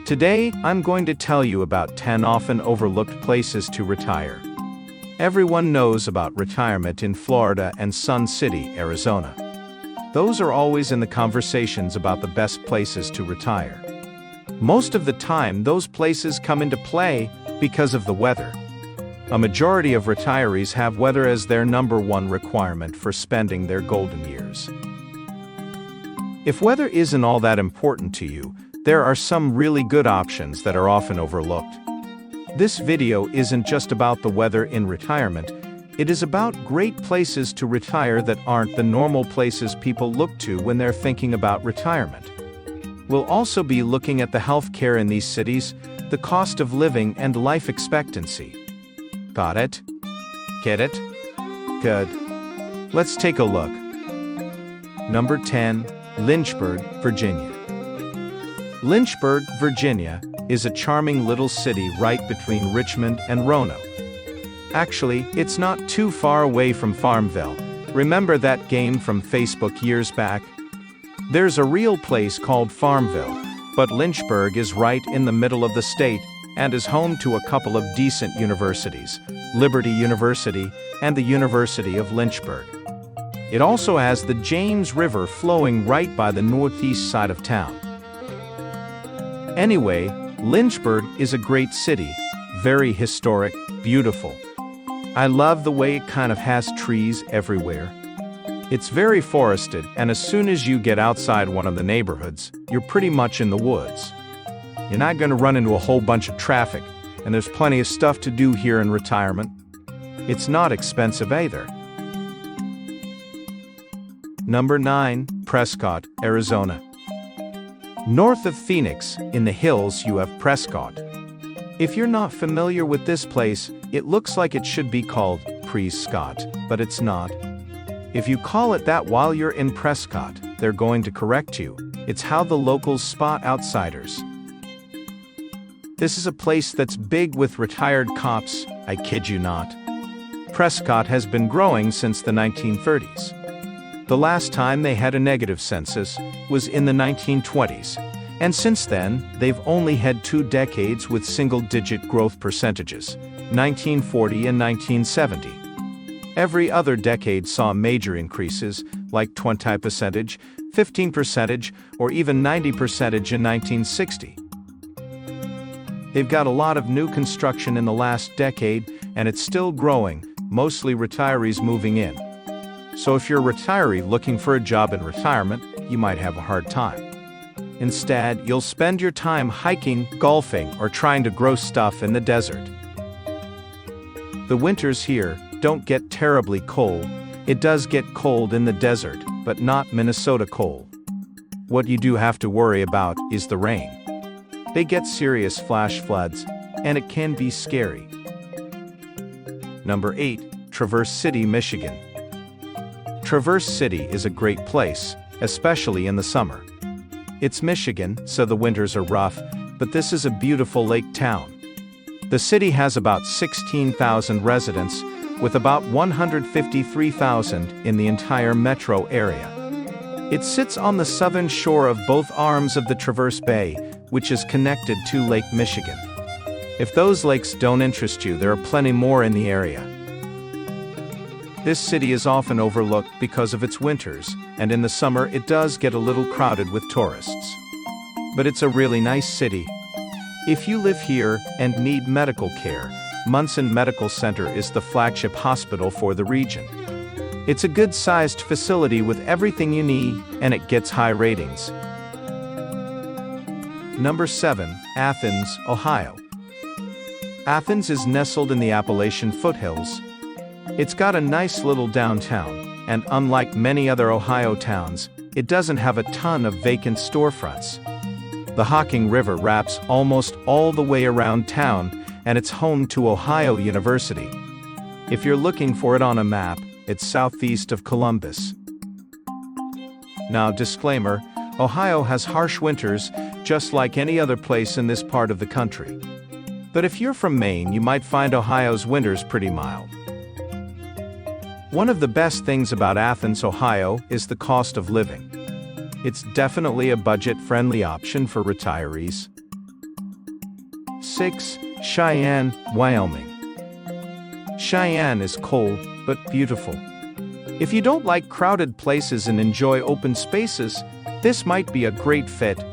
Today, I'm going to tell you about 10 often overlooked places to retire. Everyone knows about retirement in Florida and Sun City, Arizona. Those are always in the conversations about the best places to retire. Most of the time, those places come into play because of the weather. A majority of retirees have weather as their number one requirement for spending their golden years. If weather isn't all that important to you, there are some really good options that are often overlooked. This video isn't just about the weather in retirement, it is about great places to retire that aren't the normal places people look to when they're thinking about retirement. We'll also be looking at the health care in these cities, the cost of living and life expectancy. Got it? Get it? Good. Let's take a look. Number 10, Lynchburg, Virginia. Lynchburg, Virginia, is a charming little city right between Richmond and Roanoke. Actually, it's not too far away from Farmville. Remember that game from Facebook years back? There's a real place called Farmville, but Lynchburg is right in the middle of the state and is home to a couple of decent universities, Liberty University and the University of Lynchburg. It also has the James River flowing right by the northeast side of town. Anyway, Lynchburg is a great city, very historic, beautiful. I love the way it kind of has trees everywhere. It's very forested, and as soon as you get outside one of the neighborhoods, you're pretty much in the woods. You're not going to run into a whole bunch of traffic, and there's plenty of stuff to do here in retirement. It's not expensive either. Number 9, Prescott, Arizona. North of Phoenix, in the hills, you have Prescott. If you're not familiar with this place, it looks like it should be called Prescott, but it's not. If you call it that while you're in Prescott, they're going to correct you. It's how the locals spot outsiders. This is a place that's big with retired cops, I kid you not. Prescott has been growing since the 1930s. The last time they had a negative census was in the 1920s, and since then, they've only had 2 decades with single-digit growth percentages, 1940 and 1970. Every other decade saw major increases, like 20%, 15%, or even 90% in 1960. They've got a lot of new construction in the last decade, and it's still growing, mostly retirees moving in. So if you're a retiree looking for a job in retirement, you might have a hard time. Instead, you'll spend your time hiking, golfing, or trying to grow stuff in the desert. The winters here don't get terribly cold. It does get cold in the desert, but not Minnesota cold. What you do have to worry about is the rain. They get serious flash floods, and it can be scary. Number 8, Traverse City, Michigan. Traverse City is a great place, especially in the summer. It's Michigan, so the winters are rough, but this is a beautiful lake town. The city has about 16,000 residents, with about 153,000 in the entire metro area. It sits on the southern shore of both arms of the Traverse Bay, which is connected to Lake Michigan. If those lakes don't interest you, there are plenty more in the area. This city is often overlooked because of its winters, and in the summer it does get a little crowded with tourists. But it's a really nice city. If you live here and need medical care, Munson Medical Center is the flagship hospital for the region. It's a good-sized facility with everything you need, and it gets high ratings. Number 7, Athens, Ohio. Athens is nestled in the Appalachian foothills. It's got a nice little downtown, and unlike many other Ohio towns, it doesn't have a ton of vacant storefronts. The Hocking River wraps almost all the way around town, and it's home to Ohio University. If you're looking for it on a map, it's southeast of Columbus. Now, disclaimer, Ohio has harsh winters, just like any other place in this part of the country. But if you're from Maine, you might find Ohio's winters pretty mild. One of the best things about Athens, Ohio, is the cost of living. It's definitely a budget-friendly option for retirees. 6. Cheyenne, Wyoming. Cheyenne is cold, but beautiful. If you don't like crowded places and enjoy open spaces, this might be a great fit.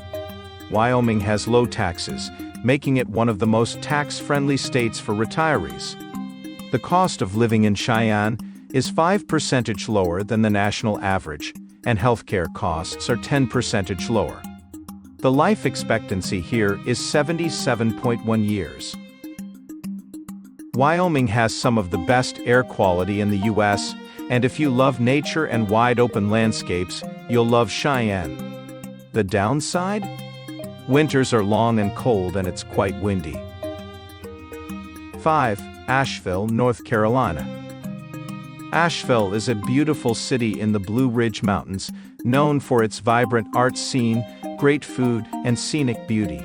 Wyoming has low taxes, making it one of the most tax-friendly states for retirees. The cost of living in Cheyenne is 5% lower than the national average, and healthcare costs are 10% lower. The life expectancy here is 77.1 years. Wyoming has some of the best air quality in the U.S., and if you love nature and wide-open landscapes, you'll love Cheyenne. The downside? Winters are long and cold and it's quite windy. 5. Asheville, North Carolina. Asheville is a beautiful city in the Blue Ridge Mountains, known for its vibrant art scene, great food, and scenic beauty.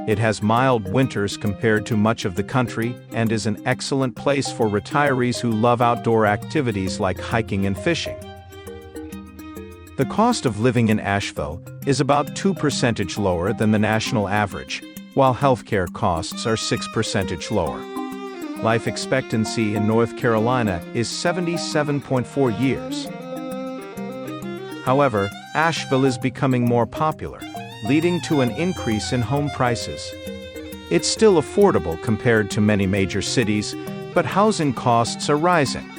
It has mild winters compared to much of the country and is an excellent place for retirees who love outdoor activities like hiking and fishing. The cost of living in Asheville is about 2% lower than the national average, while healthcare costs are 6% lower. Life expectancy in North Carolina is 77.4 years. However, Asheville is becoming more popular, leading to an increase in home prices. It's still affordable compared to many major cities, but housing costs are rising.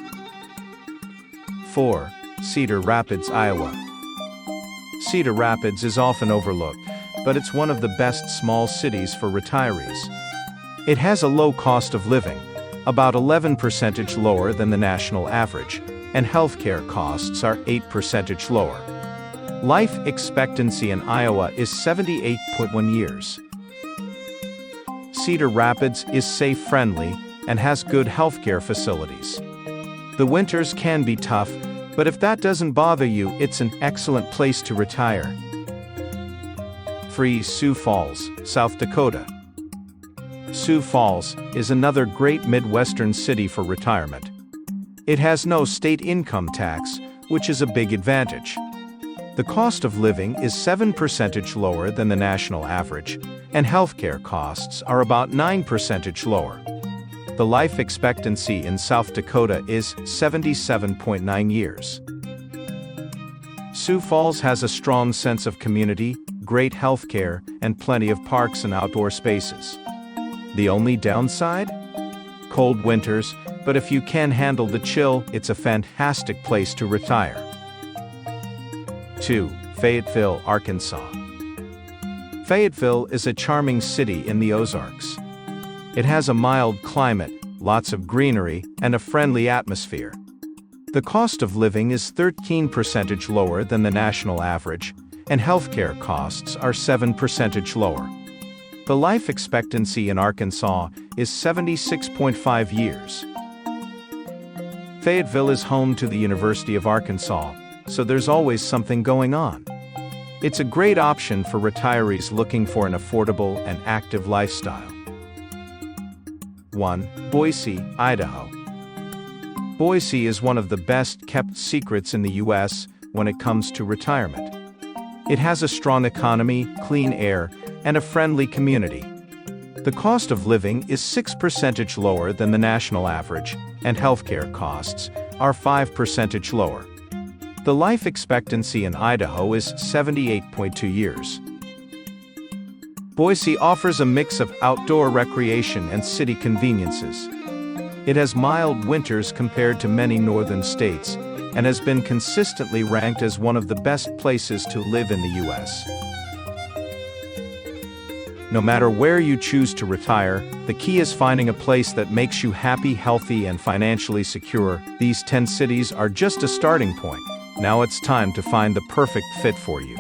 4. Cedar Rapids, Iowa. Cedar Rapids is often overlooked, but it's one of the best small cities for retirees. It has a low cost of living, about 11% lower than the national average, and healthcare costs are 8% lower. Life expectancy in Iowa is 78.1 years. Cedar Rapids is safe-friendly and has good healthcare facilities. The winters can be tough, but if that doesn't bother you, it's an excellent place to retire. 3. Sioux Falls, South Dakota. Sioux Falls is another great Midwestern city for retirement. It has no state income tax, which is a big advantage. The cost of living is 7% lower than the national average, and healthcare costs are about 9% lower. The life expectancy in South Dakota is 77.9 years. Sioux Falls has a strong sense of community, great healthcare, and plenty of parks and outdoor spaces. The only downside? Cold winters, but if you can handle the chill, it's a fantastic place to retire. 2. Fayetteville, Arkansas. Fayetteville is a charming city in the Ozarks. It has a mild climate, lots of greenery, and a friendly atmosphere. The cost of living is 13% lower than the national average, and healthcare costs are 7% lower. The life expectancy in Arkansas is 76.5 years. Fayetteville is home to the University of Arkansas, so there's always something going on. It's a great option for retirees looking for an affordable and active lifestyle. 1. Boise, Idaho. Boise is one of the best-kept secrets in the U.S. when it comes to retirement. It has a strong economy, clean air, and a friendly community. The cost of living is 6% lower than the national average, and healthcare costs are 5% lower. The life expectancy in Idaho is 78.2 years. Boise offers a mix of outdoor recreation and city conveniences. It has mild winters compared to many northern states, and has been consistently ranked as one of the best places to live in the U.S. No matter where you choose to retire, the key is finding a place that makes you happy, healthy, and financially secure. These 10 cities are just a starting point. Now it's time to find the perfect fit for you.